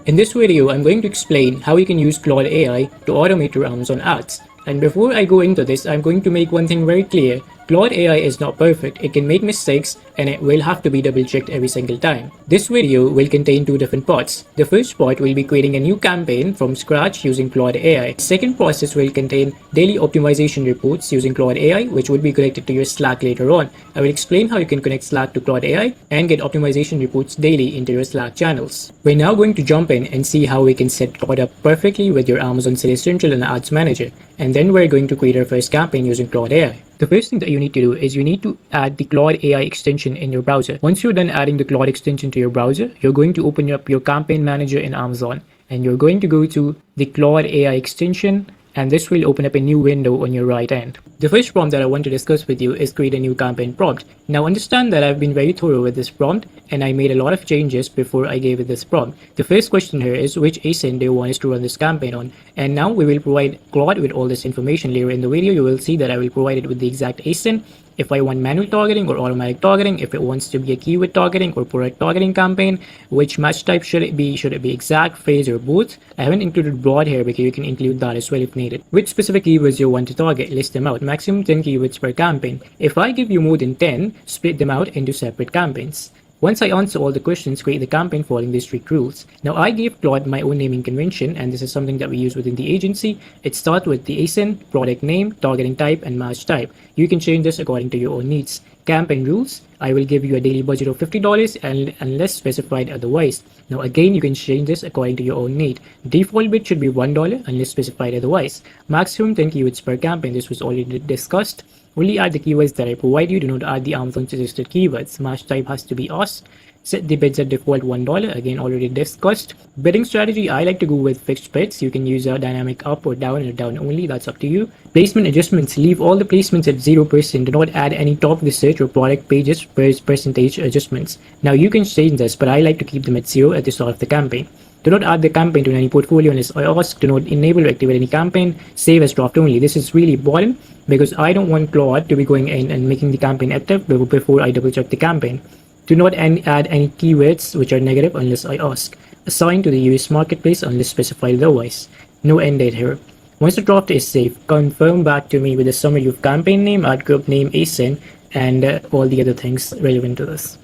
In this video, I'm going to explain how you can use Claude AI to automate your Amazon ads. And before I go into this, I'm going to make one thing very clear. Claude AI is not perfect. It can make mistakes and it will have to be double checked every single time. This video will contain two different parts. The first part will be creating a new campaign from scratch using Claude AI. The second process will contain daily optimization reports using Claude AI, which will be connected to your Slack later on. I will explain how you can connect Slack to Claude AI and get optimization reports daily into your Slack channels. We're now going to jump in and see how we can set Claude up perfectly with your Amazon Sales Central and Ads Manager. And then we're going to create our first campaign using Claude AI. The first thing that you need to do is you need to add the Claude AI extension in your browser. Once you're done adding the Claude extension to your browser, you're going to open up your campaign manager in Amazon and you're going to go to the Claude AI extension, and this will open up a new window on your right end. The first prompt that I want to discuss with you is create a new campaign prompt. Now understand that I've been very thorough with this prompt and I made a lot of changes before I gave it this prompt. The first question here is which ASIN do you want us to run this campaign on? And now we will provide Claude with all this information. Later in the video, you will see that I will provide it with the exact ASIN. If I want manual targeting or automatic targeting, if it wants to be a keyword targeting or product targeting campaign, which match type should it be? Should it be exact, phrase, or both? I haven't included broad here because you can include that as well if needed. Which specific keywords you want to target, list them out. Maximum 10 keywords per campaign. If I give you more than 10, split them out into separate campaigns. Once I answer all the questions, create the campaign following these strict rules. Now I gave Claude my own naming convention, and this is something that we use within the agency. It starts with the ASIN, product name, targeting type, and match type. You can change this according to your own needs. Campaign rules, I will give you a daily budget of $50 and unless specified otherwise. Now again, you can change this according to your own need. Default bid should be $1 unless specified otherwise. Maximum 10 keywords per campaign, this was already discussed. Only add the keywords that I provide you, do not add the Amazon suggested keywords. Match type has to be us. Set the bids at default $1, again already discussed. Bidding strategy, I like to go with fixed bids. You can use a dynamic up or down only, that's up to you. Placement adjustments, leave all the placements at 0%. Do not add any top research or product pages percentage adjustments. Now you can change this, but I like to keep them at 0 at the start of the campaign. Do not add the campaign to any portfolio unless I ask. Do not enable or activate any campaign. Save as draft only. This is really important because I don't want Claude to be going in and making the campaign active before I double check the campaign. Do not add any keywords which are negative unless I ask. Assign to the US marketplace unless specified otherwise. No end date here. Once the draft is saved, confirm back to me with a summary of campaign name, ad group name, ASIN, and all the other things relevant to this.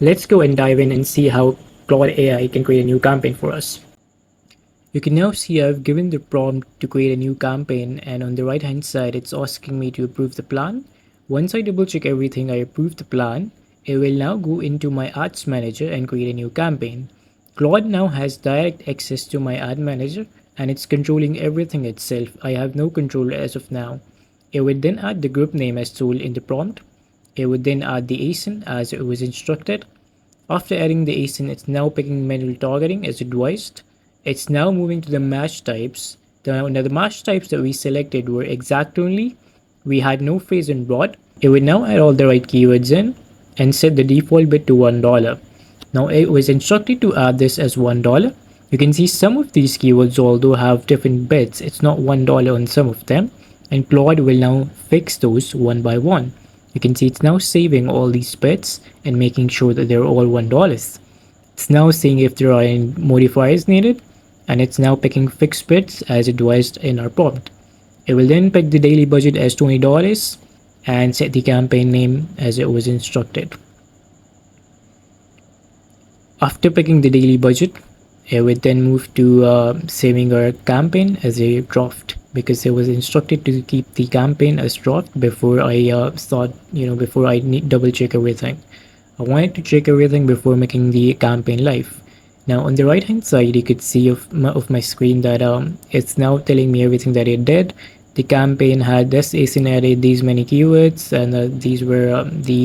Let's go and dive in and see how Claude AI can create a new campaign for us. You can now see I've given the prompt to create a new campaign, and on the right hand side it's asking me to approve the plan. Once I double check everything, I approve the plan. It will now go into my ads manager and create a new campaign. Claude now has direct access to my ad manager and it's controlling everything itself. I have no control as of now. It would then add the group name as told in the prompt. It would then add the ASIN as it was instructed. After adding the ASIN, it's now picking manual targeting as advised. It's now moving to the match types. Now the match types that we selected were exact only. We had no phrase and broad. It would now add all the right keywords in and set the default bid to $1. Now it was instructed to add this as $1. You can see some of these keywords although have different bids. It's not $1 on some of them, and Claude will now fix those one by one. You can see it's now saving all these bids and making sure that they're all $1. It's now seeing if there are any modifiers needed, and it's now picking fixed bids as advised in our prompt. It will then pick the daily budget as $20 and set the campaign name as it was instructed. After picking the daily budget, it would then move to saving our campaign as a draft, because it was instructed to keep the campaign as draft before I before I double check everything. I wanted to check everything before making the campaign live. Now on the right hand side, you could see of my screen that it's now telling me everything that it did. The campaign had this ASIN added, these many keywords, and these were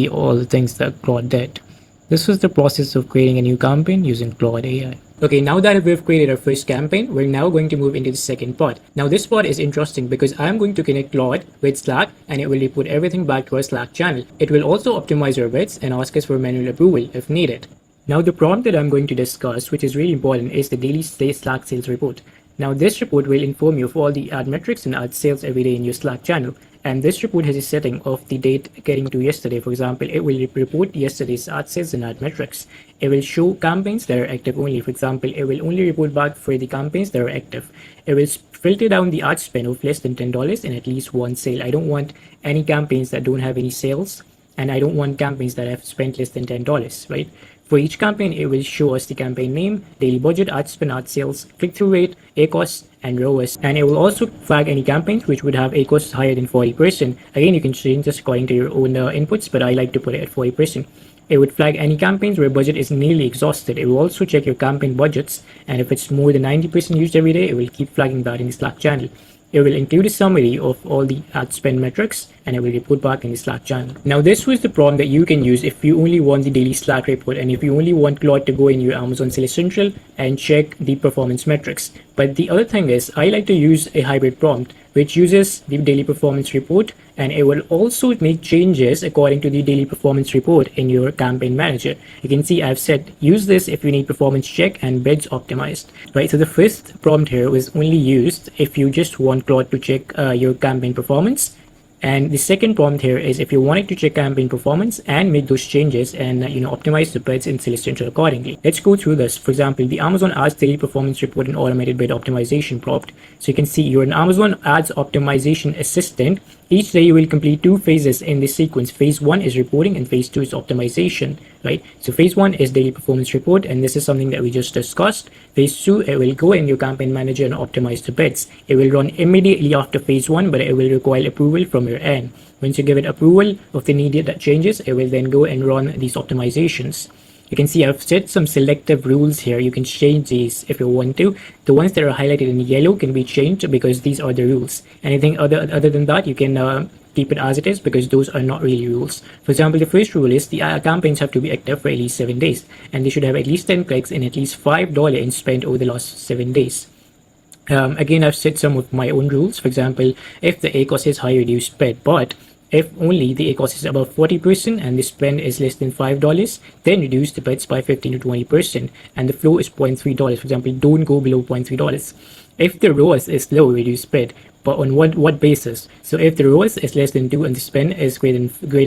all the things that Claude did. This was the process of creating a new campaign using Claude AI. Okay, now that we've created our first campaign, we're now going to move into the second part. Now this part is interesting because I'm going to connect Claude with Slack and it will report everything back to our Slack channel. It will also optimize our bids and ask us for manual approval if needed. Now the prompt that I'm going to discuss, which is really important, is the daily Slack sales report. Now this report will inform you of all the ad metrics and ad sales every day in your Slack channel. And this report has a setting of the date getting to yesterday. For example, it will report yesterday's ad sales and ad metrics. It will show campaigns that are active only. For example, it will only report back for the campaigns that are active. It will filter down the ad spend of less than $10 and at least one sale. I don't want any campaigns that don't have any sales, and I don't want campaigns that have spent less than $10, right? For each campaign, it will show us the campaign name, daily budget, ad spend, ad sales, click-through rate, ACoS, and ROAS. And it will also flag any campaigns which would have ACoS higher than 40%. Again, you can change this according to your own inputs, but I like to put it at 40%. It would flag any campaigns where budget is nearly exhausted. It will also check your campaign budgets, and if it's more than 90% used every day, it will keep flagging that in the Slack channel. It will include a summary of all the ad spend metrics, and it will report back in the Slack channel. Now, this was the prompt that you can use if you only want the daily Slack report and if you only want Claude to go in your Amazon Seller Central and check the performance metrics. But the other thing is, I like to use a hybrid prompt which uses the daily performance report, and it will also make changes according to the daily performance report in your campaign manager. You can see I've said use this if you need performance check and bids optimized, right? So the first prompt here was only used if you just want Claude to check your campaign performance. And the second prompt here is if you wanted to check campaign performance and make those changes and optimize the bids in Seller Central accordingly. Let's go through this. For example, the Amazon Ads Daily Performance Report and Automated Bid Optimization prompt. So you can see you're an Amazon Ads Optimization Assistant. Each day you will complete two phases in this sequence. Phase 1 is reporting and phase 2 is optimization, right? So phase 1 is daily performance report, and this is something that we just discussed. Phase 2, it will go in your campaign manager and optimize the bids. It will run immediately after phase 1, but it will require approval from your end. Once you give it approval of the needed changes, it will then go and run these optimizations. You can see I've set some selective rules here. You can change these if you want to. The ones that are highlighted in yellow can be changed because these are the rules. Anything other than that, you can keep it as it is because those are not really rules. For example, the first rule is the campaigns have to be active for at least 7 days, and they should have at least 10 clicks and at least $5 in spent over the last 7 days. Again, I've set some of my own rules. For example, if the ACoS is high, reduce spend, but if only the ACoS is above 40% and the spend is less than $5, then reduce the bids by 15 to 20%, and the flow is $0.3. For example, don't go below $0.3. If the ROAS is low, reduce bid, but on what basis? So if the ROAS is less than 2 and the spend is greater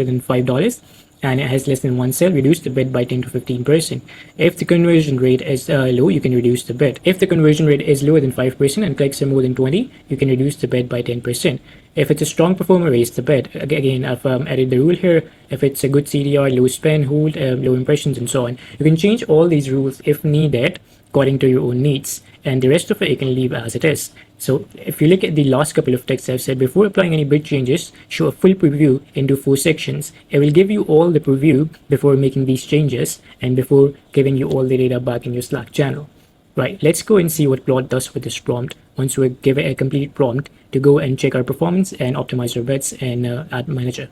than $5, and it has less than one sale, reduce the bid by 10 to 15%. If the conversion rate is low, you can reduce the bid. If the conversion rate is lower than 5% and clicks are more than 20, you can reduce the bid by 10%. If it's a strong performer, raise the bid. Again, I've added the rule here. If it's a good CDR, low spend, hold, low impressions, and so on. You can change all these rules if needed according to your own needs, and the rest of it you can leave as it is. So if you look at the last couple of texts I've said, before applying any bid changes, show a full preview into 4 sections. It will give you all the preview before making these changes and before giving you all the data back in your Slack channel. Right, let's go and see what Claude does with this prompt once we give it a complete prompt to go and check our performance and optimize our bids in Ad Manager.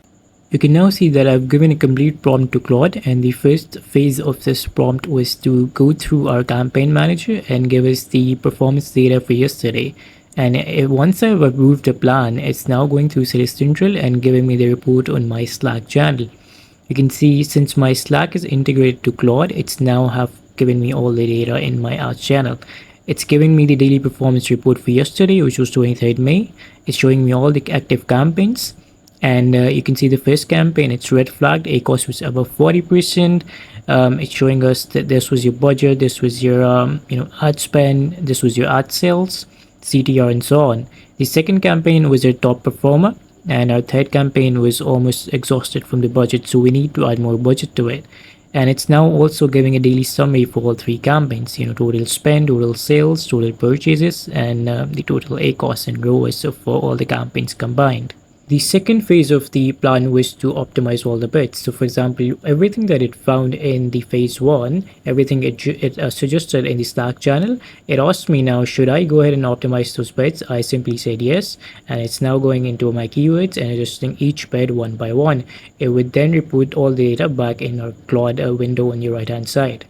You can now see that I've given a complete prompt to Claude, and the first phase of this prompt was to go through our campaign manager and give us the performance data for yesterday. And once I've approved the plan, it's now going through Seller Central and giving me the report on my Slack channel. You can see since my Slack is integrated to Claude, it's now have given me all the data in my ads channel. It's giving me the daily performance report for yesterday, which was 23rd May. It's showing me all the active campaigns. And you can see the first campaign, it's red flagged, ACoS was above 40%. It's showing us that this was your budget, this was your ad spend, this was your ad sales, CTR, and so on. The second campaign was our top performer, and our third campaign was almost exhausted from the budget, so we need to add more budget to it. And it's now also giving a daily summary for all 3 campaigns, total spend, total sales, total purchases, and the total ACoS and ROAS for all the campaigns combined. The second phase of the plan was to optimize all the bids. So for example, everything that it found in the phase 1, everything it suggested in the Slack channel, it asked me now, should I go ahead and optimize those bids? I simply said yes, and it's now going into my keywords and adjusting each bid one by one. It would then report all the data back in our Claude window on your right hand side.